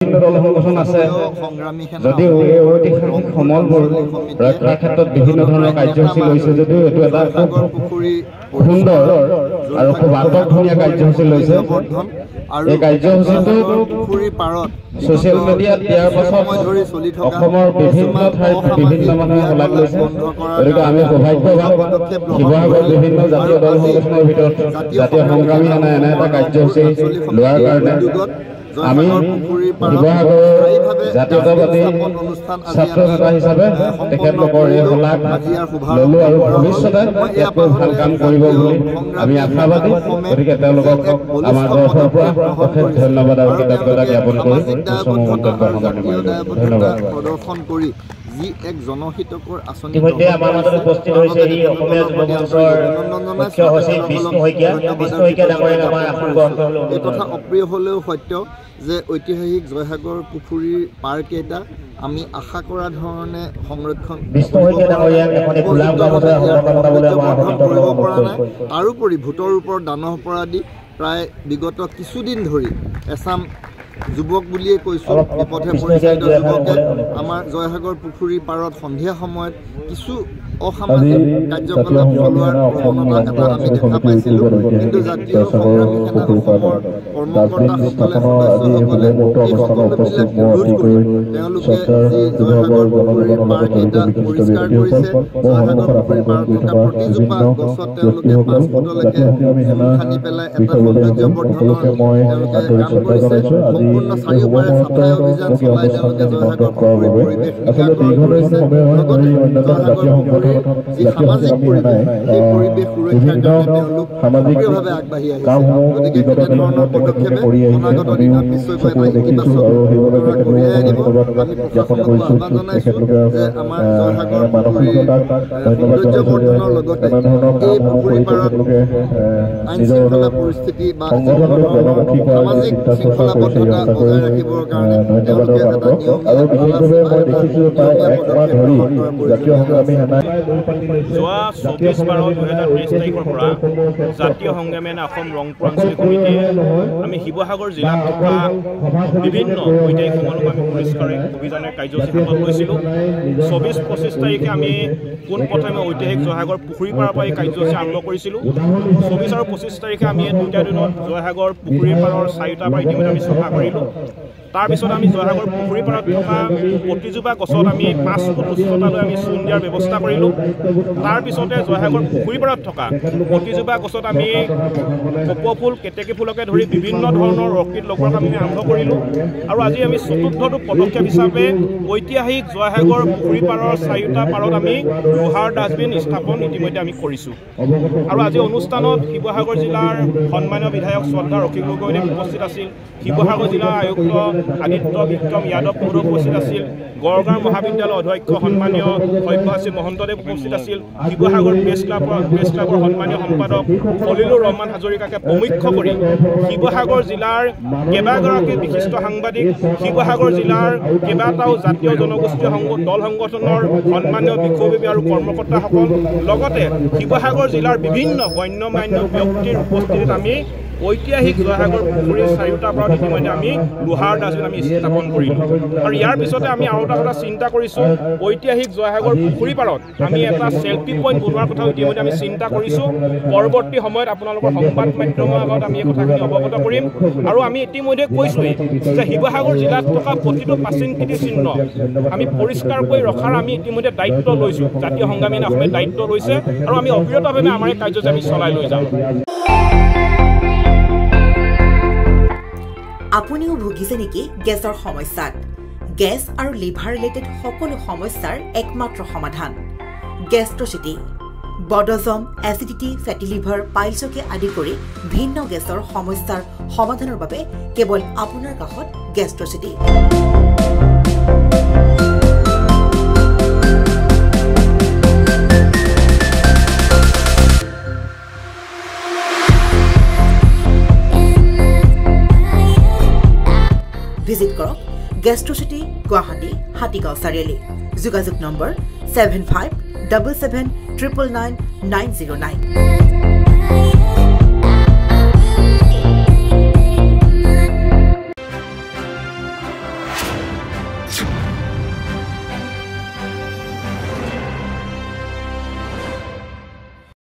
দল সংগঠন আছে যদিও এই ঐতিহাসিক সমলবোৰ ৰক্ষাৰ ক্ষেত্ৰত বিভিন্ন ধৰণৰ কাৰ্যসূচী লৈছে যদিও এইটো এটা সুন্দৰ আৰু খুব আন্তঃধনীয়া কাৰ্যসূচী লৈছে। এই কাৰ্যসূচীটো ছ'চিয়েল মিডিয়াত দিয়াৰ পাছত অসমৰ বিভিন্ন ঠাইত বিভিন্ন মানুহে শলাগ লৈছে। গতিকে আমি সৌভাগ্যৱান শিৱসাগৰ বিভিন্ন জাতীয় দল সংগঠনৰ ভিতৰত জাতীয় সংগ্ৰামী এনে এটা কাৰ্যসূচী লোৱাৰ কাৰণে আমি শিৱসাগৰৰ জাতীয়তাবাদী ছাত্ৰ নেতা হিচাপে তেখেতলোকৰ এই শলাগ ল'লোঁ আৰু ভৱিষ্যতে ইয়াতকৈ ভাল কাম কৰিব বুলি আমি আশাবাদী। গতিকে তেওঁলোকক আমাৰ তৰফৰ পৰা অশেষ ধন্যবাদ আৰু কৃতজ্ঞতা জ্ঞাপন কৰি ধন্যবাদ প্ৰদৰ্শন কৰি যি এক জনহিতকৰ আঁচনি ইতিমধ্যে আমাৰ মাজত উপস্থিত হৈছে এই অসমীয়া যুৱ মঞ্চৰ মুখ্য সচিব বিষ্ণু শইকীয়া ডাঙৰীয়াক আমাৰ আসন গ্ৰহণ কৰিবলৈ এই কথা অপ্ৰিয় হ'লেও সত্য যে ঐতিহাসিক জয়সাগৰ পুখুৰীৰ পাৰ্ককেইটা আমি আশা কৰা ধৰণে সংৰক্ষণ কৰিব পৰা নাই। তাৰোপৰি ভোটৰ ওপৰত দান অপৰাধী প্ৰায় বিগত কিছুদিন ধৰি এছাম যুৱক বুলিয়ে কৈছোঁ বিপথে পৰিচালিত যুৱকে আমাৰ জয়সাগৰ পুখুৰীৰ পাৰত সন্ধিয়া সময়ত কিছু অসামাজিক কাৰ্যকলাপ চলোৱাৰ প্ৰৱণতা এটা আমি দেখা পাইছিলোঁ। কিন্তু জাতীয় সংগ্ৰামী সেনা অসমৰ কৰ্মকৰ্তাসকলে সদস্যসকলে এই সকলোবিলাক ৰোধ কৰি তেওঁলোকে যি জয়সাগৰ পুখুৰীৰ পাৰ্ককেইটা পৰিষ্কাৰ কৰিছে। জয়সাগৰ পুখুৰীৰ পাৰত থকা প্ৰতিজোপা গছত তেওঁলোকে 5 ফুটলৈকে খান্দি পেলাই এটা সৌন্দৰ্যবৰ্ধনৰ তেওঁলোকে কাম কৰিছে। সম্পূৰ্ণ চাৰিওপাৰে চাফাই অভিযান চলাই তেওঁলোকে জয়সাগৰ পুখুৰীৰ পৰিৱেশ নিকা কৰিছে। লগতে জয়সাগৰ যি সামাজিক পৰিৱেশ সেই পৰিৱেশ সুৰক্ষাৰ কাৰণে তেওঁলোক সক্ৰিয়ভাৱে আগবাঢ়ি আহিছে। গতিকে এনেধৰণৰ পদক্ষেপে অনাগত দিনত নিশ্চয়কৈ এটা ইতিবাচক বতৰা কঢ়িয়াই আনিব। আমি প্ৰশাসনকো আহ্বান জনাইছোঁ যে আমাৰ জয়সাগৰ পুখুৰীৰ সৌন্দৰ্যবৰ্ধনৰ লগতে এই পুখুৰী পাৰত আইন শৃংখলা পৰিস্থিতি বা সামাজিক শৃংখলাবদ্ধতা বজাই ৰাখিবৰ কাৰণে তেওঁলোকে এটা যোৱা 24/12/2023 তাৰিখৰ পৰা জাতীয় সংগ্ৰামী অসম ৰংপুৰ আঞ্চলিক সমিতিয়ে আমি শিৱসাগৰ জিলাত থকা বিভিন্ন ঐতিহাসিক সমলক আমি পৰিষ্কাৰ অভিযানৰ কাৰ্যসূচী হাতত লৈছিলোঁ। 24-25 তাৰিখে আমি পোনপ্ৰথমে ঐতিহাসিক জয়সাগৰ পুখুৰীৰ পাৰৰ পৰা এই কাৰ্যসূচী আৰম্ভ কৰিছিলোঁ। 24 আৰু 25 তাৰিখে আমি দুটা দিনত জয়সাগৰ পুখুৰীৰ পাৰৰ 4টা পাৰ ইতিমধ্যে আমি চফা কৰিলোঁ। তাৰপিছত আমি জয়সাগৰ পুখুৰীৰ পাৰত থকা প্ৰতিজোপা গছত আমি 5 ফুট উচ্চতালৈ আমি চূণ দিয়াৰ ব্যৱস্থা কৰিলোঁ। তাৰপিছতে জয়সাগৰ পুখুৰীৰ পাৰত থকা প্ৰতিজোপা গছত আমি কপৌ ফুল কেতেকী ফুলকে ধৰি বিভিন্ন ধৰণৰ অৰ্কিড লগোৱাৰ কাম আমি আৰম্ভ কৰিলোঁ। আৰু আজি আমি চতুৰ্থটো পদক্ষেপ হিচাপে ঐতিহাসিক জয়সাগৰ পুখুৰীৰ পাৰৰ 4টা পাৰত আমি লোহাৰ ডাষ্টবিন স্থাপন ইতিমধ্যে আমি কৰিছোঁ। আৰু আজি অনুষ্ঠানত শিৱসাগৰ জিলাৰ সন্মানীয় বিধায়ক শ্ৰদ্ধা ৰকিব গগৈদেৱ উপস্থিত আছিল। শিৱসাগৰ জিলাৰ আয়ুক্ত আদিত্য বিক্ৰম যাদৱ মহোদয় উপস্থিত আছিল। গড়গাঁও মহাবিদ্যালয়ৰ অধ্যক্ষ সন্মানীয় সব্যসাচী মহন্তদেৱ উপস্থিত আছিল। শিৱসাগৰ প্ৰেছ ক্লাবৰ সন্মানীয় সম্পাদক খলিলুৰ ৰহমান হাজৰিকাকে প্ৰমুখ্য কৰি শিৱসাগৰ জিলাৰ কেইবাগৰাকী বিশিষ্ট সাংবাদিক, শিৱসাগৰ জিলাৰ কেইবাটাও জাতীয় জনগোষ্ঠীয় দল সংগঠনৰ সন্মানীয় বিষয়ববী আৰু কৰ্মকৰ্তাসকল লগতে শিৱসাগৰ জিলাৰ বিভিন্ন গণ্যমান্য ব্যক্তিৰ উপস্থিতিত আমি ঐতিহাসিক জয়সাগৰ পুখুৰীৰ 4টা পাৰত ইতিমধ্যে আমি লোহাৰ ডাষ্টবিন আমি স্থাপন কৰিলোঁ। আৰু ইয়াৰ পিছতে আমি আৰু এটা কথা চিন্তা কৰিছোঁ, ঐতিহাসিক জয়সাগৰ পুখুৰীৰ পাৰত আমি এটা চেল্ফি পইণ্ট বনোৱাৰ কথা ইতিমধ্যে আমি চিন্তা কৰিছোঁ। পৰৱৰ্তী সময়ত আপোনালোকৰ সংবাদ মাধ্যমৰ আগত আমি এই কথাখিনি অৱগত কৰিম। আৰু আমি ইতিমধ্যে কৈছোঁৱেই যে শিৱসাগৰ জিলাত থকা প্ৰতিটো প্ৰাচীন কীৰ্তিচিহ্ন আমি পৰিষ্কাৰ কৰি ৰখাৰ আমি ইতিমধ্যে দায়িত্ব লৈছোঁ। জাতীয় সংগ্ৰামী অসমে দায়িত্ব লৈছে আৰু আমি অবিৰতভাৱে আমাৰ এই কাৰ্যসূচী আমি চলাই লৈ যাম। আপুনিও ভুগিছে নেকি গেছৰ সমস্যাত? গেছ আৰু লিভাৰ ৰিলেটেড সকলো সমস্যাৰ একমাত্ৰ সমাধান গেষ্ট্ৰচিটি। বদহজম, এচিডিটি, ফেটি লিভাৰ, পাইলছকে আদি কৰি ভিন্ন গেছৰ সমস্যাৰ সমাধানৰ বাবে কেৱল আপোনাৰ কাষত গেষ্ট্ৰচিটি। ভিজিট কৰক গেষ্ট্ৰচিটি, গুৱাহাটী, হাতীগাঁও চাৰিআলি। যোগাযোগ নম্বৰ 7577999909।